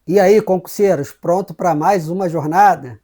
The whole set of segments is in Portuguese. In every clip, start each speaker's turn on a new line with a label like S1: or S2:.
S1: E aí, concurseiros, pronto para mais uma jornada?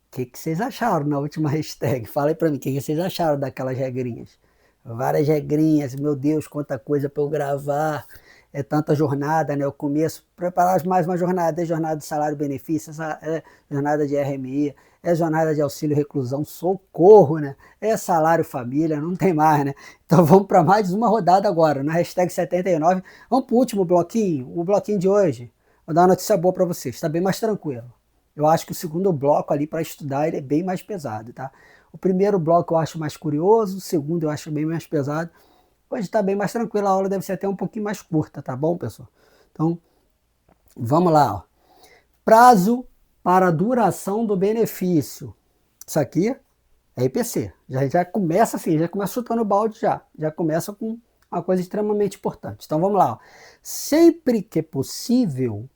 S1: O que vocês acharam na última hashtag? Fala aí para mim, o que vocês acharam daquelas regrinhas? Várias regrinhas, meu Deus, quanta coisa para eu gravar. É tanta jornada, né? Eu começo a preparar mais uma jornada, é jornada de salário-benefício, é jornada de RMI, é jornada de auxílio-reclusão, socorro, né? É salário-família, não tem mais, né? Então vamos para mais uma rodada agora, na hashtag 79. Vamos para o último bloquinho, o bloquinho de hoje. Vou dar uma notícia boa para vocês, está bem mais tranquilo. Eu acho que o segundo bloco ali para estudar ele é bem mais pesado, tá? O primeiro bloco eu acho mais curioso, o segundo eu acho bem mais pesado. Hoje está bem mais tranquilo, a aula deve ser até um pouquinho mais curta, tá bom, pessoal? Então, vamos lá. Ó. Prazo para duração do benefício. Isso aqui é IPC. Já começa assim, já começa chutando o balde já. Já começa com uma coisa extremamente importante. Então vamos lá. Ó. Sempre que possível,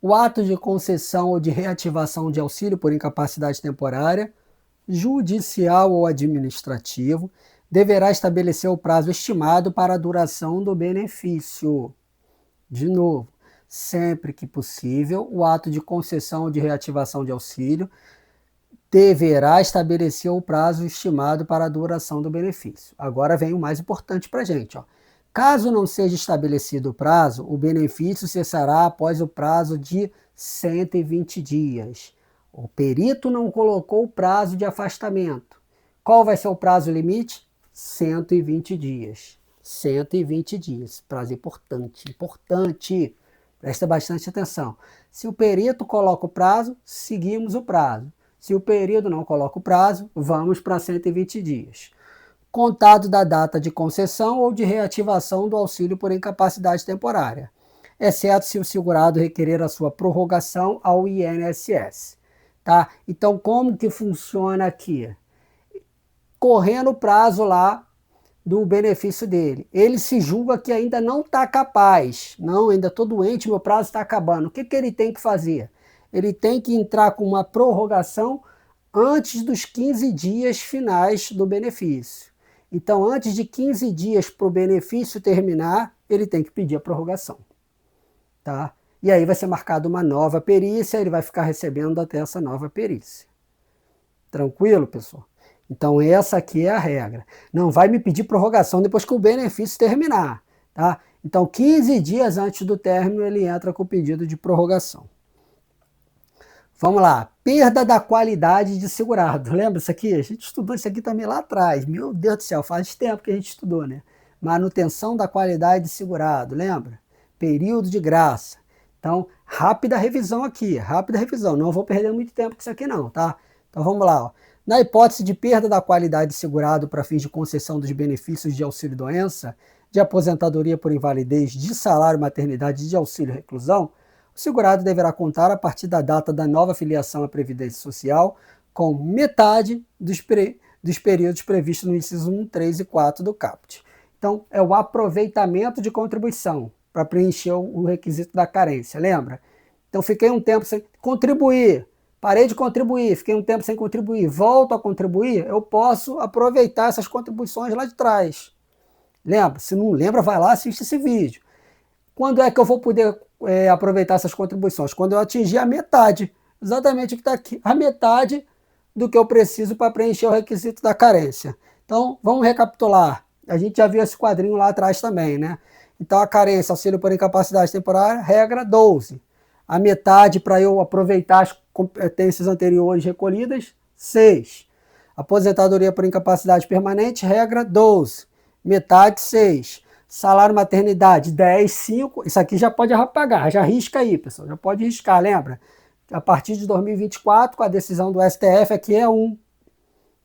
S1: o ato de concessão ou de reativação de auxílio por incapacidade temporária, judicial ou administrativo, deverá estabelecer o prazo estimado para a duração do benefício. De novo, sempre que possível, o ato de concessão ou de reativação de auxílio deverá estabelecer o prazo estimado para a duração do benefício. Agora vem o mais importante para a gente. Ó. Caso não seja estabelecido o prazo, o benefício cessará após o prazo de 120 dias. O perito não colocou o prazo de afastamento. Qual vai ser o prazo limite? 120 dias. 120 dias. Prazo importante. Importante. Presta bastante atenção. Se o perito coloca o prazo, seguimos o prazo. Se o período não coloca o prazo, vamos para 120 dias. Contado da data de concessão ou de reativação do auxílio por incapacidade temporária, exceto se o segurado requerer a sua prorrogação ao INSS. Tá? Então, como que funciona aqui? Correndo o prazo lá do benefício dele. Ele se julga que ainda não está capaz. Não, ainda estou doente, meu prazo está acabando. O que, que ele tem que fazer? Ele tem que entrar com uma prorrogação antes dos 15 dias finais do benefício. Então, antes de 15 dias para o benefício terminar, ele tem que pedir a prorrogação. Tá? E aí vai ser marcada uma nova perícia, ele vai ficar recebendo até essa nova perícia. Tranquilo, pessoal? Então, essa aqui é a regra. Não vai me pedir prorrogação depois que o benefício terminar. Tá? Então, 15 dias antes do término, ele entra com o pedido de prorrogação. Vamos lá. Perda da qualidade de segurado. Lembra isso aqui? A gente estudou isso aqui também lá atrás. Meu Deus do céu, faz tempo que a gente estudou, né? Manutenção da qualidade de segurado, lembra? Período de graça. Então, rápida revisão aqui, rápida revisão. Não vou perder muito tempo com isso aqui não, tá? Então vamos lá. Ó. Na hipótese de perda da qualidade de segurado para fins de concessão dos benefícios de auxílio-doença, de aposentadoria por invalidez, de salário maternidade e de auxílio-reclusão, o segurado deverá contar, a partir da data da nova filiação à Previdência Social, com metade dos períodos previstos no inciso 1, 3 e 4 do CAPT. Então, é o aproveitamento de contribuição para preencher o requisito da carência, lembra? Então, fiquei um tempo sem contribuir, parei de contribuir, fiquei um tempo sem contribuir, volto a contribuir, eu posso aproveitar essas contribuições lá de trás. Lembra? Se não lembra, vai lá, assiste esse vídeo. Quando é que eu vou poder aproveitar essas contribuições? Quando eu atingir a metade, exatamente o que está aqui, a metade do que eu preciso para preencher o requisito da carência. Então, vamos recapitular. A gente já viu esse quadrinho lá atrás também, né? Então, a carência, auxílio por incapacidade temporária, regra 12. A metade para eu aproveitar as competências anteriores recolhidas, 6. Aposentadoria por incapacidade permanente, regra 12. Metade, 6. Salário maternidade, 10, 5. Isso aqui já pode apagar, já risca aí, pessoal. Já pode riscar, lembra? A partir de 2024, com a decisão do STF, aqui é 1.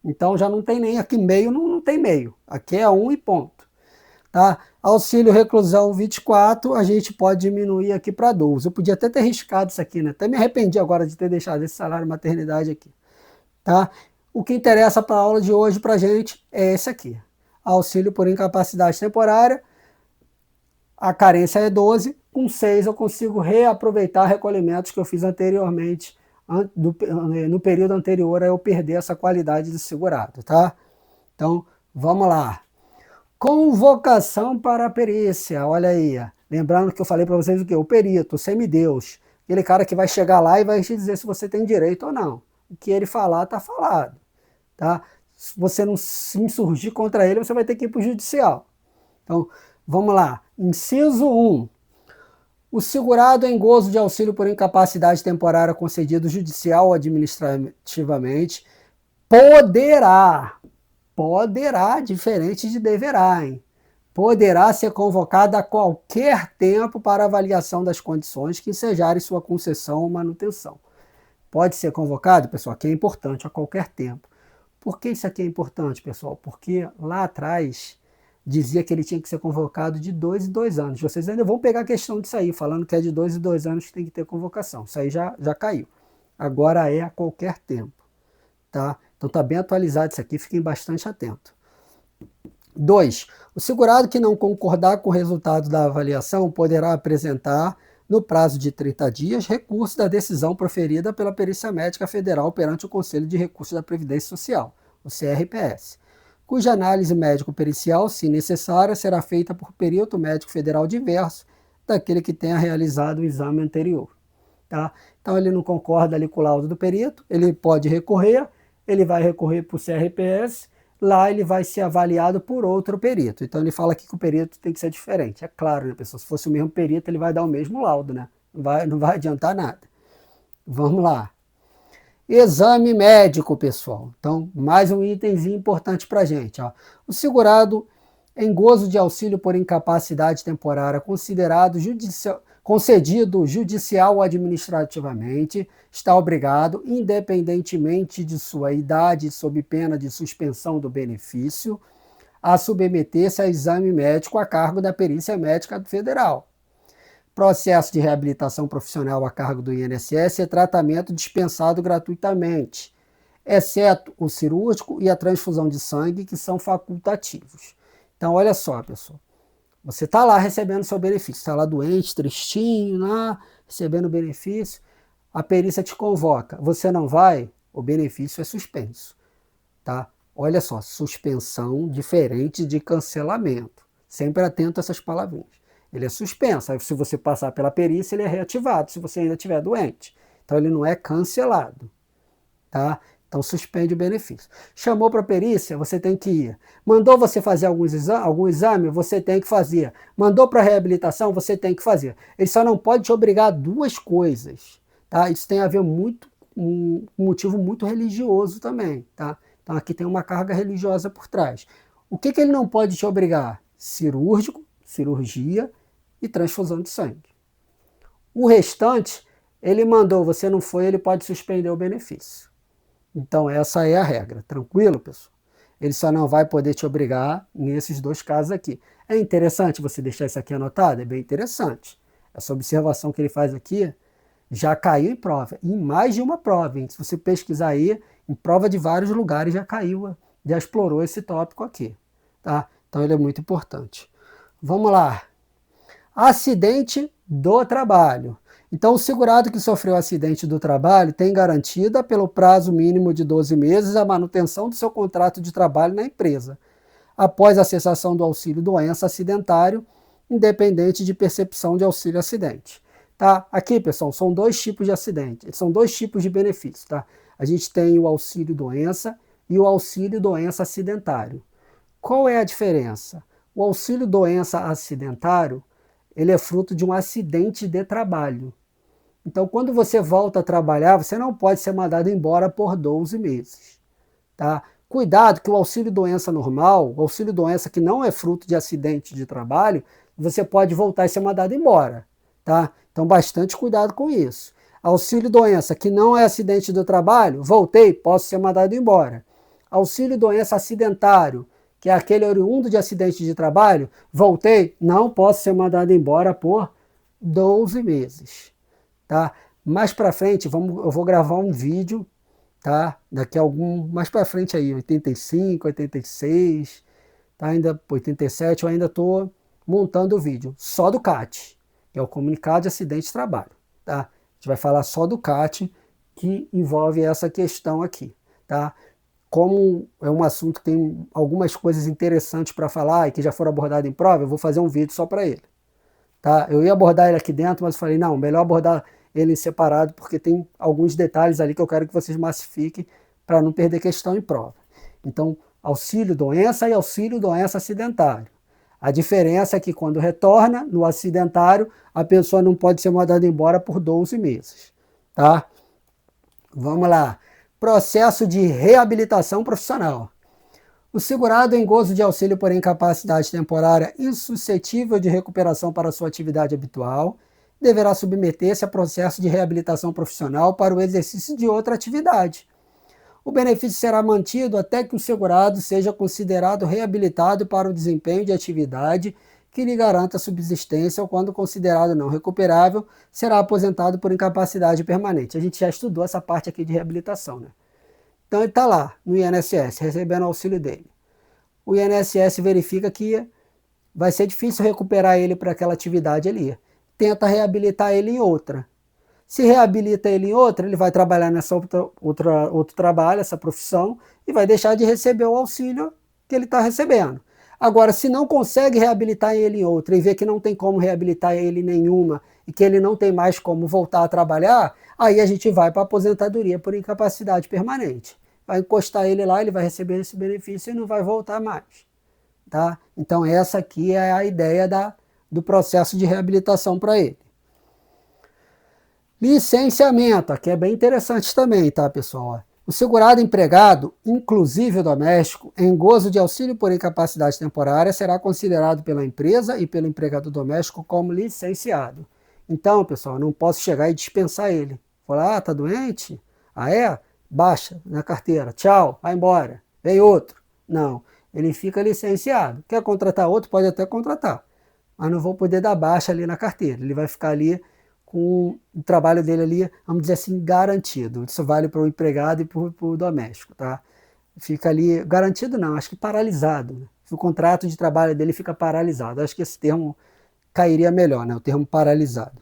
S1: Então já não tem nem aqui meio, não tem meio. Aqui é 1 e ponto. Tá? Auxílio reclusão 24, a gente pode diminuir aqui para 12. Eu podia até ter riscado isso aqui, né? Até me arrependi agora de ter deixado esse salário maternidade aqui. Tá? O que interessa para a aula de hoje para a gente é esse aqui. Auxílio por incapacidade temporária. A carência é 12, com 6 eu consigo reaproveitar recolhimentos que eu fiz anteriormente, no período anterior a eu perder essa qualidade de segurado, tá? Então, vamos lá. Convocação para a perícia, olha aí. Lembrando que eu falei para vocês o quê? O perito, o semideus. aquele cara que vai chegar lá e vai te dizer se você tem direito ou não. O que ele falar, está falado. Tá? Se você não se insurgir contra ele, você vai ter que ir para o judicial. Então, vamos lá. Inciso 1. O segurado em gozo de auxílio por incapacidade temporária concedido judicial ou administrativamente poderá, diferente de deverá, hein? Poderá ser convocado a qualquer tempo para avaliação das condições que ensejarem sua concessão ou manutenção. Pode ser convocado, pessoal, aqui é importante, a qualquer tempo. Por que isso aqui é importante, pessoal? Porque lá atrás dizia que ele tinha que ser convocado de 2 em 2 anos. Vocês ainda vão pegar a questão disso aí, falando que é de 2 em 2 anos que tem que ter convocação. Isso aí já caiu. Agora é a qualquer tempo. Tá? Então está bem atualizado isso aqui, fiquem bastante atentos. 2. O segurado que não concordar com o resultado da avaliação poderá apresentar, no prazo de 30 dias, recurso da decisão proferida pela Perícia Médica Federal perante o Conselho de Recursos da Previdência Social, o CRPS, cuja análise médico-pericial, se necessária, será feita por perito médico federal diverso daquele que tenha realizado o exame anterior. Tá? Então ele não concorda ali com o laudo do perito, ele pode recorrer, ele vai recorrer para o CRPS, lá ele vai ser avaliado por outro perito. Então ele fala aqui que o perito tem que ser diferente. É claro, né, pessoal? Se fosse o mesmo perito, ele vai dar o mesmo laudo, né? Não vai adiantar nada. Vamos lá. Exame médico, pessoal. Então, mais um itemzinho importante para a gente. Ó. O segurado em gozo de auxílio por incapacidade temporária concedido judicial ou administrativamente, está obrigado, independentemente de sua idade, sob pena de suspensão do benefício, a submeter-se a exame médico a cargo da Perícia Médica Federal. Processo de reabilitação profissional a cargo do INSS é tratamento dispensado gratuitamente, exceto o cirúrgico e a transfusão de sangue, que são facultativos. Então, olha só, pessoal. Você está lá recebendo seu benefício, está lá doente, tristinho, lá, recebendo benefício, a perícia te convoca. Você não vai, o benefício é suspenso. Tá? Olha só, suspensão diferente de cancelamento. Sempre atento a essas palavrinhas. Ele é suspenso. Aí, se você passar pela perícia, ele é reativado, se você ainda estiver doente. Então, ele não é cancelado. Tá? Então, suspende o benefício. Chamou para a perícia, você tem que ir. Mandou você fazer algum exame, você tem que fazer. Mandou para a reabilitação, você tem que fazer. Ele só não pode te obrigar a 2 coisas. Tá? Isso tem a ver um motivo muito religioso também. Tá? Então, aqui tem uma carga religiosa por trás. O que ele não pode te obrigar? Cirurgia e transfusão de sangue. O restante, ele mandou, você não foi, ele pode suspender o benefício. Então, essa é a regra. Tranquilo, pessoal? Ele só não vai poder te obrigar nesses 2 casos aqui. É interessante você deixar isso aqui anotado? É bem interessante. Essa observação que ele faz aqui já caiu em prova. Em mais de uma prova, hein? Se você pesquisar aí, em prova de vários lugares já caiu, já explorou esse tópico aqui. Tá? Então, ele é muito importante. Vamos lá. Acidente do trabalho. Então, o segurado que sofreu acidente do trabalho tem garantida, pelo prazo mínimo de 12 meses, a manutenção do seu contrato de trabalho na empresa, após a cessação do auxílio-doença acidentário, independente de percepção de auxílio-acidente. Tá? Aqui, pessoal, são 2 tipos de acidente, são 2 tipos de benefícios. Tá? A gente tem o auxílio-doença e o auxílio-doença acidentário. Qual é a diferença? O auxílio-doença acidentário, ele é fruto de um acidente de trabalho. Então, quando você volta a trabalhar, você não pode ser mandado embora por 12 meses. Tá? Cuidado que o auxílio-doença normal, o auxílio-doença que não é fruto de acidente de trabalho, você pode voltar e ser mandado embora. Tá? Então, bastante cuidado com isso. Auxílio-doença que não é acidente do trabalho, voltei, posso ser mandado embora. Auxílio-doença acidentário, que é aquele oriundo de acidente de trabalho, voltei, não posso ser mandado embora por 12 meses. Tá? Mais para frente, eu vou gravar um vídeo, tá? Daqui a mais para frente aí, 85, 86, tá? Ainda 87, eu ainda estou montando o vídeo, só do CAT, que é o Comunicado de Acidente de Trabalho. Tá? A gente vai falar só do CAT, que envolve essa questão aqui. Tá? Como é um assunto que tem algumas coisas interessantes para falar e que já foram abordadas em prova, eu vou fazer um vídeo só para ele. Tá? Eu ia abordar ele aqui dentro, mas falei, não, melhor abordar ele separado, porque tem alguns detalhes ali que eu quero que vocês massifiquem para não perder questão em prova. Então, auxílio-doença e auxílio-doença acidentário. A diferença é que quando retorna no acidentário, a pessoa não pode ser mandada embora por 12 meses. Tá? Vamos lá. Processo de reabilitação profissional. O segurado em gozo de auxílio por incapacidade temporária insuscetível de recuperação para sua atividade habitual deverá submeter-se a processo de reabilitação profissional para o exercício de outra atividade. O benefício será mantido até que o segurado seja considerado reabilitado para o desempenho de atividade que lhe garanta subsistência ou, quando considerado não recuperável, será aposentado por incapacidade permanente. A gente já estudou essa parte aqui de reabilitação, né? Então ele está lá no INSS, recebendo o auxílio dele. O INSS verifica que vai ser difícil recuperar ele para aquela atividade ali. Tenta reabilitar ele em outra. Se reabilita ele em outra, ele vai trabalhar nessa outro trabalho, essa profissão, e vai deixar de receber o auxílio que ele está recebendo. Agora, se não consegue reabilitar ele em outra e vê que não tem como reabilitar ele em nenhuma e que ele não tem mais como voltar a trabalhar, aí a gente vai para a aposentadoria por incapacidade permanente. Vai encostar ele lá, ele vai receber esse benefício e não vai voltar mais. Tá? Então essa aqui é a ideia do processo de reabilitação para ele. Licenciamento, aqui é bem interessante também, tá, pessoal? O segurado empregado, inclusive o doméstico, em gozo de auxílio por incapacidade temporária, será considerado pela empresa e pelo empregado doméstico como licenciado. Então, pessoal, não posso chegar e dispensar ele. Falar, tá doente? Ah, é? Baixa na carteira, tchau, vai embora, vem outro. Não, ele fica licenciado. Quer contratar outro? Pode até contratar, mas não vou poder dar baixa ali na carteira. Ele vai ficar ali com o trabalho dele ali, vamos dizer assim, garantido. Isso vale para o empregado e para o doméstico, tá? Fica ali, garantido não, acho que paralisado. Né? O contrato de trabalho dele fica paralisado. Acho que esse termo cairia melhor, né? O termo paralisado.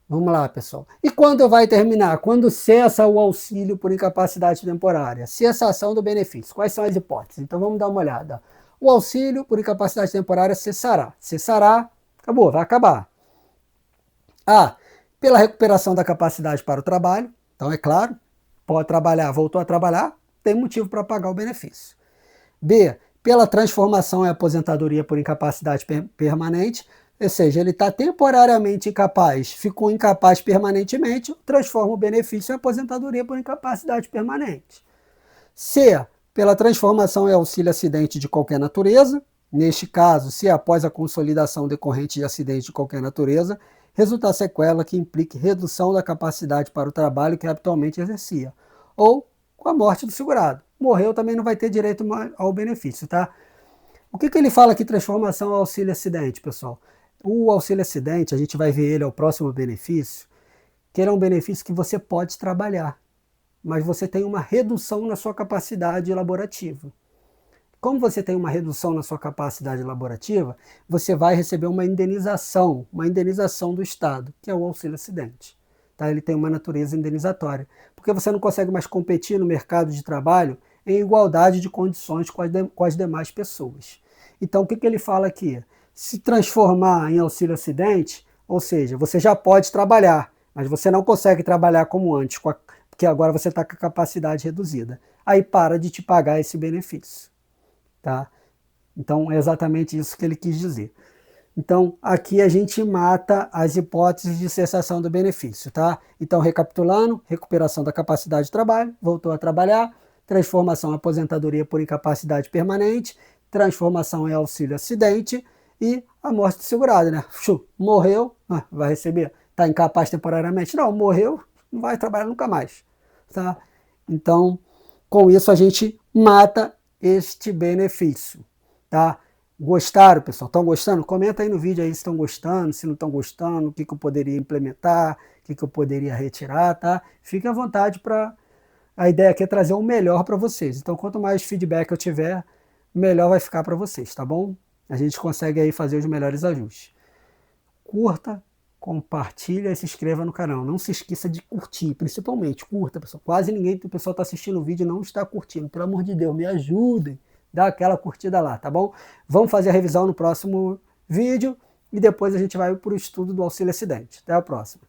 S1: Vamos lá, pessoal. E quando vai terminar? Quando cessa o auxílio por incapacidade temporária. Cessação do benefício. Quais são as hipóteses? Então vamos dar uma olhada. O auxílio por incapacidade temporária cessará. Cessará, acabou, vai acabar. A, pela recuperação da capacidade para o trabalho. Então é claro, pode trabalhar, voltou a trabalhar, tem motivo para pagar o benefício. B, pela transformação em aposentadoria por incapacidade permanente. Ou seja, ele está temporariamente incapaz, ficou incapaz permanentemente, transforma o benefício em aposentadoria por incapacidade permanente. C, pela transformação em auxílio acidente de qualquer natureza. Neste caso, se após a consolidação decorrente de acidente de qualquer natureza, resultar sequela que implique redução da capacidade para o trabalho que habitualmente exercia. Ou com a morte do segurado. Morreu, também não vai ter direito ao benefício, tá? O que ele fala aqui, transformação ao auxílio acidente, pessoal? O auxílio acidente, a gente vai ver ele, é o próximo benefício, que ele é um benefício que você pode trabalhar, mas você tem uma redução na sua capacidade laborativa. Como você tem uma redução na sua capacidade laborativa, você vai receber uma indenização do Estado, que é o auxílio acidente. Tá? Ele tem uma natureza indenizatória, porque você não consegue mais competir no mercado de trabalho em igualdade de condições com as demais pessoas. Então, o que ele fala aqui? Se transformar em auxílio acidente, ou seja, você já pode trabalhar, mas você não consegue trabalhar como antes, porque agora você está com a capacidade reduzida. Aí para de te pagar esse benefício. Tá? Então é exatamente isso que ele quis dizer. Então aqui a gente mata as hipóteses de cessação do benefício. Tá? Então recapitulando, recuperação da capacidade de trabalho, voltou a trabalhar, transformação em aposentadoria por incapacidade permanente, transformação em auxílio acidente, e a morte do segurado, né? Morreu, vai receber, está incapaz temporariamente? Não, morreu, não vai trabalhar nunca mais. Tá? Então, com isso a gente mata este benefício. Tá? Gostaram, pessoal? Estão gostando? Comenta aí no vídeo aí se estão gostando, se não estão gostando, o que eu poderia implementar, o que eu poderia retirar, tá? Fique à vontade para... A ideia aqui é trazer o melhor para vocês. Então, quanto mais feedback eu tiver, melhor vai ficar para vocês, tá bom? A gente consegue aí fazer os melhores ajustes. Curta, compartilha e se inscreva no canal. Não se esqueça de curtir, principalmente curta, pessoal. Quase ninguém do pessoal está assistindo o vídeo e não está curtindo. Pelo amor de Deus, me ajudem. Dá aquela curtida lá, tá bom? Vamos fazer a revisão no próximo vídeo e depois a gente vai para o estudo do auxílio acidente. Até a próxima.